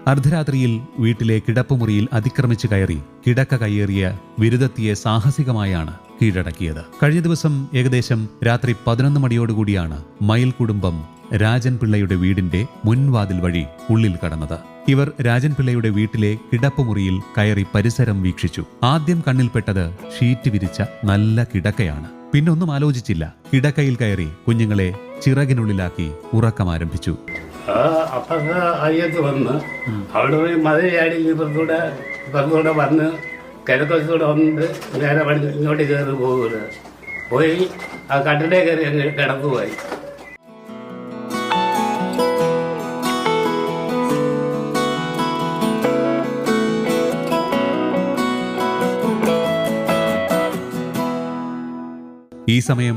അർദ്ധരാത്രിയിൽ വീട്ടിലെ കിടപ്പുമുറിയിൽ അതിക്രമിച്ചു കയറി കിടക്ക കയ്യേറിയ വിരുദത്തിയെ സാഹസികമായാണ് കീഴടക്കിയത്. കഴിഞ്ഞ ദിവസം ഏകദേശം രാത്രി 11 മണിയോടുകൂടിയാണ് മയിൽ കുടുംബം രാജൻ പിള്ളയുടെ വീടിന്റെ മുൻവാതിൽ വഴി ഉള്ളിൽ കടന്നത്. ഇവർ രാജൻ പിള്ളയുടെ വീട്ടിലെ കിടപ്പുമുറിയിൽ കയറി പരിസരം വീക്ഷിച്ചു. ആദ്യം കണ്ണിൽപ്പെട്ടത് ഷീറ്റ് വിരിച്ച നല്ല കിടക്കയാണ്. പിന്നൊന്നും ആലോചിച്ചില്ല. കിടക്കയിൽ കയറി കുഞ്ഞുങ്ങളെ ചിറകിനുള്ളിലാക്കി ഉറക്കമാരംഭിച്ചു. അപ്പൊക്കെ അയ്യത്ത് വന്ന് അവിടെ പോയി മതിയാടി ഇപ്പുറത്തൂടെ വന്ന് കിഴക്കത്തൂടെ വന്നിട്ട് നേരെ ഇങ്ങോട്ട് കയറി പോകുന്നത് പോയി ആ കട്ടിലേ കയറി അങ്ങ് കിടക്കുപോയി. ഈ സമയം